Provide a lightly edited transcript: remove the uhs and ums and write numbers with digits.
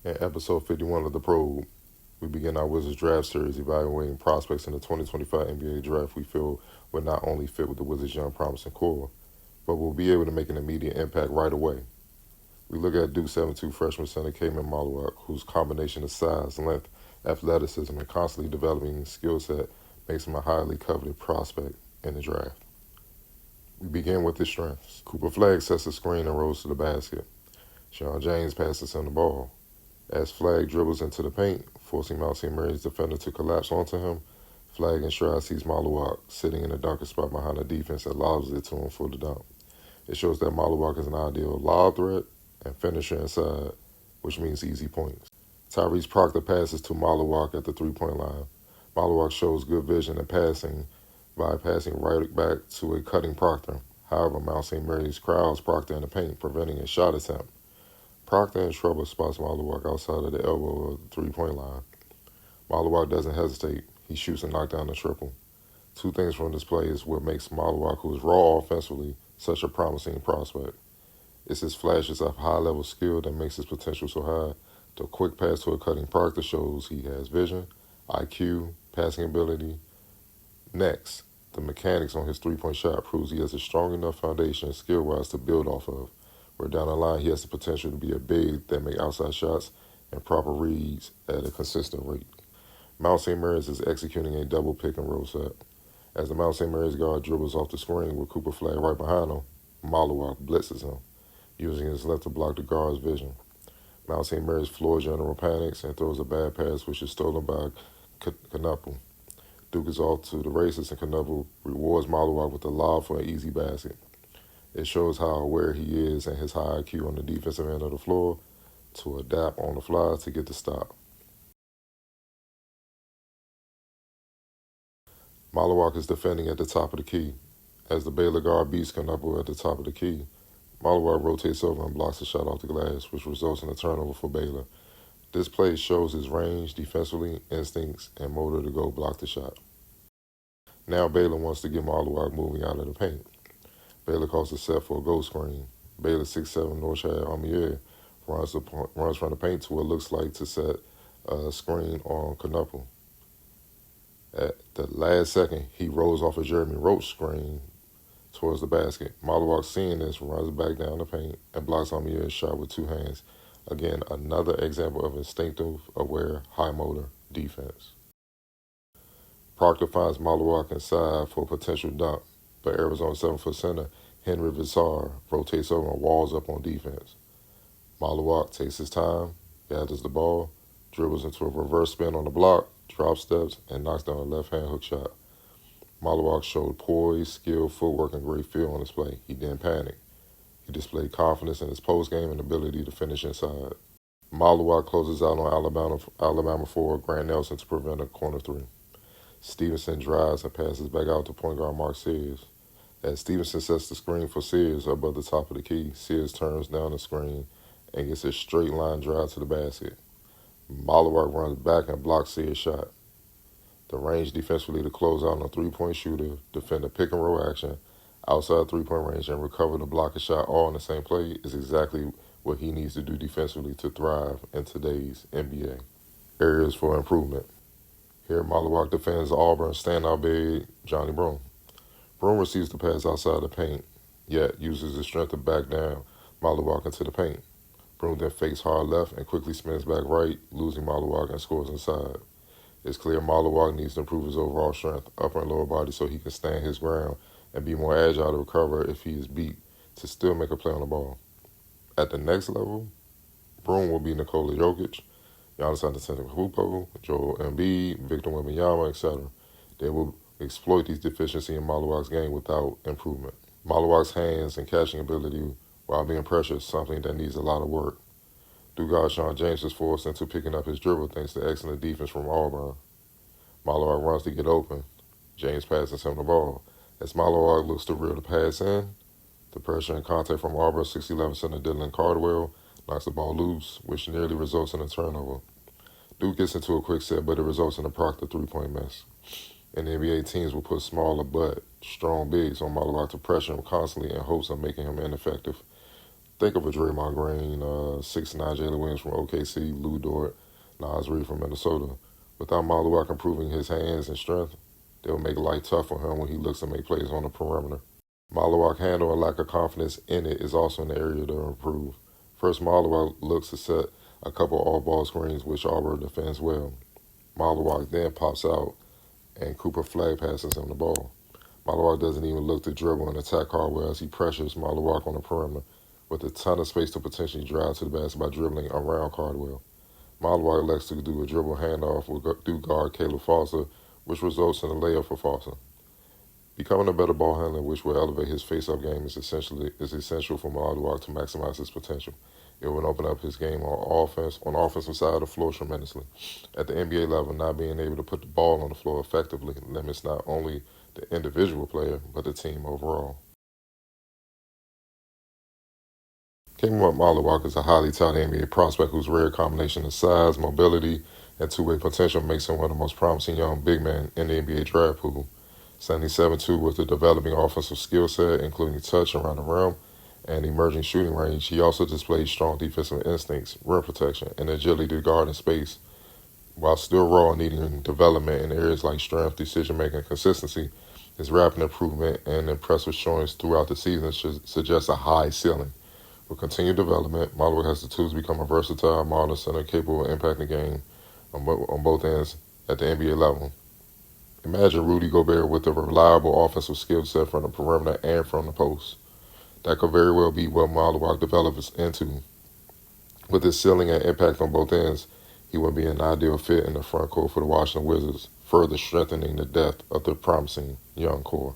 In episode 51 of The Probe, we begin our Wizards draft series evaluating prospects in the 2025 NBA draft we feel will not only fit with the Wizards' young promising core, but will be able to make an immediate impact right away. We look at Duke 7'2 freshman center Khaman Maluach, whose combination of size, length, athleticism, and constantly developing skill set makes him a highly coveted prospect in the draft. We begin with his strengths. Cooper Flagg sets the screen and rolls to the basket. Sean James passes him the ball. As Flagg dribbles into the paint, forcing Mount St. Mary's defender to collapse onto him, Flagg in stride sees Maluach sitting in a dunker spot behind the defense that lobs it to him for the dunk. It shows that Maluach is an ideal lob threat and finisher inside, which means easy points. Tyrese Proctor passes to Maluach at the three-point line. Maluach shows good vision and passing by passing right back to a cutting Proctor. However, Mount St. Mary's crowds Proctor in the paint, preventing a shot attempt. Proctor in trouble spots Maluach outside of the elbow of the three-point line. Maluach doesn't hesitate. He shoots and knocks down the triple. Two things from this play is what makes Maluach, who is raw offensively, such a promising prospect. It's his flashes of high-level skill that makes his potential so high. The quick pass to a cutting Proctor shows he has vision, IQ, passing ability. Next, the mechanics on his three-point shot proves he has a strong enough foundation skill-wise to build off of, where down the line he has the potential to be a big that make outside shots and proper reads at a consistent rate. Mount St. Mary's is executing a double pick and roll set. As the Mount St. Mary's guard dribbles off the screen with Cooper Flagg right behind him, Maluach blitzes him, using his left to block the guard's vision. Mount St. Mary's floor general panics and throws a bad pass, which is stolen by Knuppel. Duke is off to the races, and Knuppel rewards Maluach with a lob for an easy basket. It shows how aware he is and his high IQ on the defensive end of the floor to adapt on the fly to get the stop. Maluach is defending at the top of the key. As the Baylor guard beats Knuppel at the top of the key, Maluach rotates over and blocks the shot off the glass, which results in a turnover for Baylor. This play shows his range defensively, instincts, and motor to go block the shot. Now Baylor wants to get Maluach moving out of the paint. Baylor calls a set for a goal screen. Baylor 6'7" Norshad Amier runs from the paint to what looks like to set a screen on Knuppel. At the last second, he rolls off a Jeremy Roach screen towards the basket. Maluach, seeing this, runs back down the paint and blocks Amier's shot with two hands. Again, another example of instinctive, aware, high motor defense. Proctor finds Maluach inside for a potential dunk, but Arizona 7-foot center Henry Vissar rotates over and walls up on defense. Maluach takes his time, gathers the ball, dribbles into a reverse spin on the block, drop steps, and knocks down a left-hand hook shot. Maluach showed poise, skill, footwork, and great feel on display. He didn't panic. He displayed confidence in his post-game and ability to finish inside. Maluach closes out on Alabama forward Grant Nelson to prevent a corner three. Stevenson drives and passes back out to point guard Mark Sears. As Stevenson sets the screen for Sears above the top of the key, Sears turns down the screen and gets a straight line drive to the basket. Maluach runs back and blocks Sears' shot. The range defensively to close out on a three-point shooter, defend a pick-and-roll action, outside three-point range, and recover the block and shot all in the same play is exactly what he needs to do defensively to thrive in today's NBA. Areas for improvement. Here, Maluach defends Auburn standout big Johnny Broome. Broome receives the pass outside the paint, yet uses his strength to back down Maluach into the paint. Broome then fakes hard left and quickly spins back right, losing Maluach and scores inside. It's clear Maluach needs to improve his overall strength, upper and lower body, so he can stand his ground and be more agile to recover if he is beat to still make a play on the ball. At the next level, Broome will be Nikola Jokic, Giannis Antetokounmpo, Joel Embiid, Victor Wembanyama, etc. They will exploit these deficiencies in Maluach's game without improvement. Maluach's hands and catching ability while being pressured is something that needs a lot of work. Duke guard Sean James is forced into picking up his dribble thanks to excellent defense from Auburn. Maluach runs to get open. James passes him the ball. As Maluach looks to reel the pass in, the pressure and contact from Auburn 6'11" center Dylan Cardwell knocks the ball loose, which nearly results in a turnover. Duke gets into a quick set, but it results in a Proctor three-point miss. And the NBA teams will put smaller but strong bigs on Maluach to pressure him constantly in hopes of making him ineffective. Think of a Draymond Green, 6'9" Jalen Williams from OKC, Lou Dort, Nas Reed from Minnesota. Without Maluach improving his hands and strength, they'll make life tough for him when he looks to make plays on the perimeter. Maluach's handle and lack of confidence in it is also an area to improve. First, Maluach looks to set a couple all-ball screens, which Auburn defends well. Maluach then pops out, and Cooper flag passes him the ball. Maluach doesn't even look to dribble and attack Caldwell as he pressures Maluach on the perimeter, with a ton of space to potentially drive to the basket by dribbling around Caldwell. Maluach elects to do a dribble handoff through guard Caleb Foster, which results in a layup for Foster. Becoming a better ball handler, which will elevate his face-up game, is essential for Maluach to maximize his potential. It will open up his game on the offensive side of the floor tremendously. At the NBA level, not being able to put the ball on the floor effectively limits not only the individual player, but the team overall. Khaman Maluach is a highly touted NBA prospect whose rare combination of size, mobility, and two-way potential makes him one of the most promising young big men in the NBA draft pool. 77-2 with a developing offensive skill set, including touch around the rim and emerging shooting range. He also displays strong defensive instincts, rim protection, and agility to guard in space. While still raw and needing development in areas like strength, decision-making, and consistency, his rapid improvement and impressive showings throughout the season suggest a high ceiling. With continued development, Maluach has the tools to become a versatile modern center capable of impacting the game on both ends at the NBA level. Imagine Rudy Gobert with a reliable offensive skill set from the perimeter and from the post. That could very well be what Maluach develops into. With his ceiling and impact on both ends, he would be an ideal fit in the front court for the Washington Wizards, further strengthening the depth of the promising young core.